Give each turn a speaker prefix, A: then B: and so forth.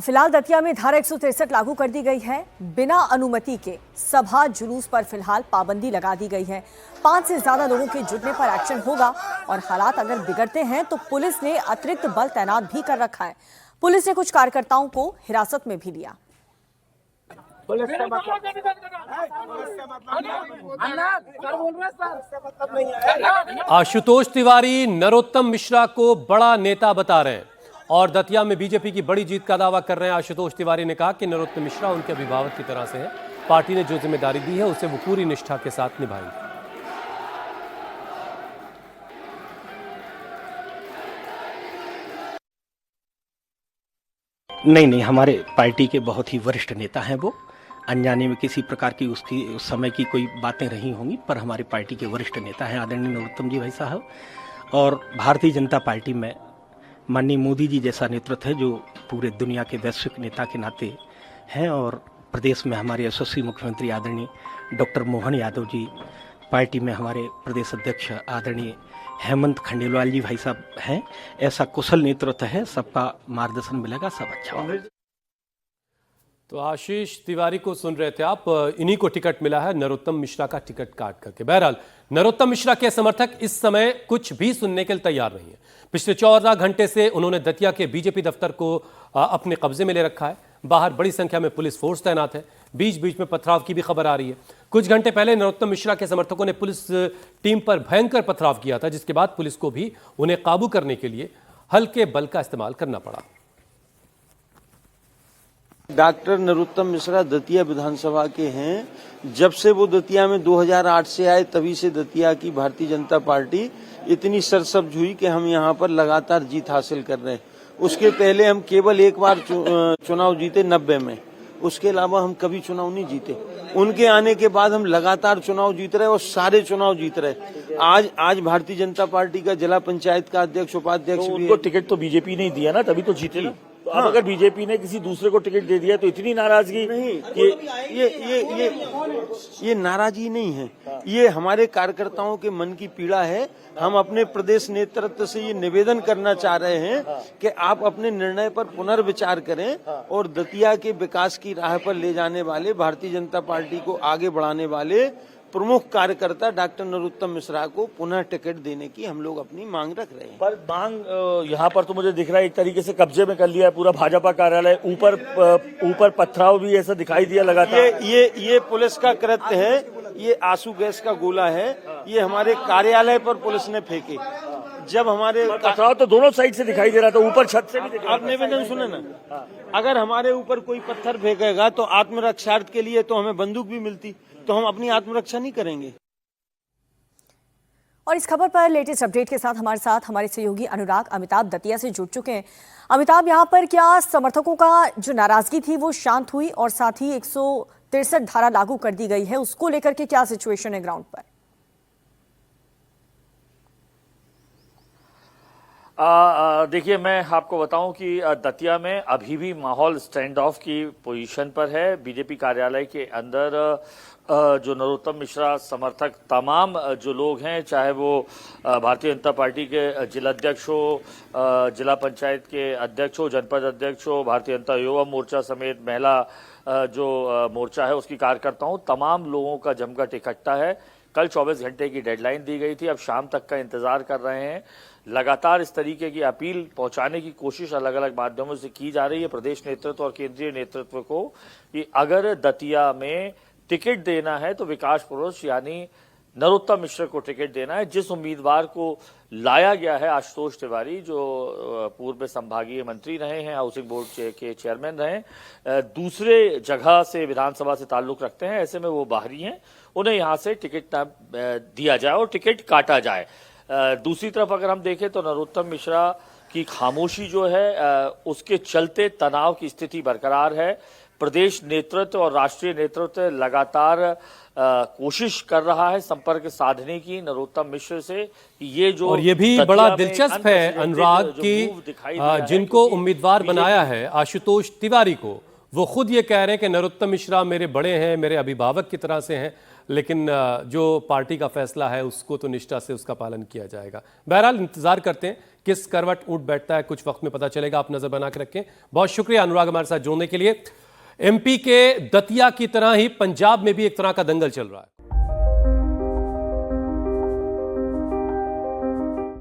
A: अब फिलहाल दतिया में धारा 163 लागू कर दी गई है। बिना अनुमति के सभा जुलूस पर फिलहाल पाबंदी लगा दी गई है। 5 से ज्यादा लोगों के जुटने पर एक्शन होगा और हालात अगर बिगड़ते हैं तो पुलिस ने अतिरिक्त बल तैनात भी कर रखा है। पुलिस ने कुछ कार्यकर्ताओं को हिरासत में भी लिया।
B: आशुतोष तिवारी नरोत्तम मिश्रा को बड़ा नेता बता रहे हैं और दतिया में बीजेपी की बड़ी जीत का दावा कर रहे हैं। आशुतोष तिवारी ने कहा कि नरोत्तम मिश्रा उनके अभिभावक की तरह से है। पार्टी ने जो जिम्मेदारी दी है उसे वो पूरी निष्ठा के साथ निभाएंगे।
C: नहीं, हमारे पार्टी के बहुत ही वरिष्ठ नेता हैं वो। अनजाने में किसी प्रकार की उसकी उस समय की कोई बातें रही होंगी, पर हमारे पार्टी के वरिष्ठ नेता हैं आदरणीय नरोत्तम जी भाई साहब। और भारतीय जनता पार्टी में माननीय मोदी जी जैसा नेतृत्व है जो पूरे दुनिया के वैश्विक नेता के नाते हैं। और प्रदेश में हमारे यशस्वी मुख्यमंत्री आदरणीय डॉक्टर मोहन यादव जी, पार्टी में हमारे प्रदेश अध्यक्ष आदरणीय हेमंत खंडेलवाल जी भाई साहब हैं। ऐसा कुशल नेतृत्व है, सबका मार्गदर्शन मिलेगा, सब अच्छा होगा।
B: तो आशीष तिवारी को सुन रहे थे आप। इन्हीं को टिकट मिला है नरोत्तम मिश्रा का टिकट काट करके। बहरहाल नरोत्तम मिश्रा के समर्थक इस समय कुछ भी सुनने के लिए तैयार नहीं है। पिछले 14 घंटे से उन्होंने दतिया के बीजेपी दफ्तर को अपने कब्जे में ले रखा है। बाहर बड़ी संख्या में पुलिस फोर्स तैनात है। बीच बीच में पथराव की भी खबर आ रही है। कुछ घंटे पहले नरोत्तम मिश्रा के समर्थकों ने पुलिस टीम पर भयंकर पथराव किया था, जिसके बाद पुलिस को भी उन्हें काबू करने के लिए हल्के बल का इस्तेमाल करना पड़ा।
D: डॉक्टर नरोत्तम मिश्रा दतिया विधानसभा के हैं। जब से वो दतिया में 2008 से आए तभी से दतिया की भारतीय जनता पार्टी इतनी सरसब्ज हुई कि हम यहाँ पर लगातार जीत हासिल कर रहे हैं। उसके पहले हम केवल एक बार चुनाव जीते 90 में, उसके अलावा हम कभी चुनाव नहीं जीते। उनके आने के बाद हम लगातार चुनाव जीत रहे और सारे चुनाव जीत रहे। आज भारतीय जनता पार्टी का जिला पंचायत का अध्यक्ष उपाध्यक्ष
E: तो उनको टिकट तो बीजेपी ने दिया ना, तभी तो जीते ना। तो अब अगर बीजेपी ने किसी दूसरे को टिकट दे दिया तो इतनी नाराजगी
D: नहीं। ये नाराजगी नहीं है, ये हमारे कार्यकर्ताओं के मन की पीड़ा है। हम अपने प्रदेश नेतृत्व से ये निवेदन करना चाह रहे हैं कि आप अपने निर्णय पर पुनर्विचार करें और दतिया के विकास की राह पर ले जाने वाले, भारतीय जनता पार्टी को आगे बढ़ाने वाले प्रमुख कार्यकर्ता डॉक्टर नरोत्तम मिश्रा को पुनः टिकट देने की हम लोग अपनी मांग रख रहे हैं।
E: पर मांग यहाँ पर तो मुझे दिख रहा है एक तरीके से कब्जे में कर लिया है पूरा भाजपा कार्यालय। ऊपर पथराव भी ऐसा दिखाई दिया लगातार।
D: ये पुलिस का कृत्य है। ये आंसू गैस का गोला है। ये हमारे कार्यालय पर पुलिस ने फेंके। जब हमारे
E: पथराव तो दोनों साइड से दिखाई दे रहा था, ऊपर छत से भी दिख रहा था।
D: आप निवेदन सुने ना, अगर हमारे ऊपर कोई पत्थर फेंकेगा तो आत्मरक्षार्थ के लिए तो हमें बंदूक भी मिलती, तो हम अपनी आत्मरक्षा नहीं करेंगे।
A: और इस खबर पर लेटेस्ट अपडेट के साथ हमारे सहयोगी अनुराग अमिताभ दतिया से जुड़ चुके हैं। अमिताभ, यहाँ पर क्या समर्थकों का जो नाराजगी थी वो शांत हुई और साथ ही 163 धारा लागू कर दी गई है, उसको लेकर के क्या सिचुएशन है ग्राउंड पर?
E: देखिए, मैं आपको बताऊं कि दतिया में अभी भी माहौल स्टैंड ऑफ की पोजीशन पर है। बीजेपी कार्यालय के अंदर जो नरोत्तम मिश्रा समर्थक तमाम जो लोग हैं, चाहे वो भारतीय जनता पार्टी के जिलाध्यक्ष हो, जिला पंचायत के अध्यक्ष हो, जनपद अध्यक्ष हो, भारतीय जनता युवा मोर्चा समेत महिला जो मोर्चा है उसकी कार्यकर्ता हो, तमाम लोगों का जमघट इकट्ठा है। कल 24 घंटे की डेडलाइन दी गई थी, अब शाम तक का इंतजार कर रहे हैं। लगातार इस तरीके की अपील पहुंचाने की कोशिश अलग अलग माध्यमों से की जा रही है प्रदेश नेतृत्व और केंद्रीय नेतृत्व को कि अगर दतिया में टिकट देना है तो विकास पुरुष यानी नरोत्तम मिश्रा को टिकट देना है। जिस उम्मीदवार को लाया गया है, आशुतोष तिवारी, जो पूर्व संभागीय मंत्री रहे हैं, हाउसिंग बोर्ड के चेयरमैन रहे, दूसरे जगह से विधानसभा से ताल्लुक रखते हैं, ऐसे में वो बाहरी हैं, उन्हें यहाँ से टिकट न दिया जाए और टिकट काटा जाए। दूसरी तरफ अगर हम देखें तो नरोत्तम मिश्रा की खामोशी जो है उसके चलते तनाव की स्थिति बरकरार है। प्रदेश नेतृत्व और राष्ट्रीय नेतृत्व लगातार कोशिश कर रहा है संपर्क साधने की नरोत्तम मिश्र से। ये जो
B: और ये भी बड़ा दिलचस्प है अनुराग की जिनको उम्मीदवार बनाया है आशुतोष तिवारी को, वो खुद ये कह रहे हैं कि नरोत्तम मिश्रा मेरे बड़े हैं, मेरे अभिभावक की तरह से हैं। लेकिन जो पार्टी का फैसला है उसको तो निष्ठा से उसका पालन किया जाएगा। बहरहाल इंतजार करते हैं किस करवट उठ बैठता है, कुछ वक्त में पता चलेगा। आप नजर बना के रखें। बहुत शुक्रिया अनुराग हमारे साथ जुड़ने के लिए। एमपी के दतिया की तरह ही पंजाब में भी एक तरह का दंगल चल रहा है।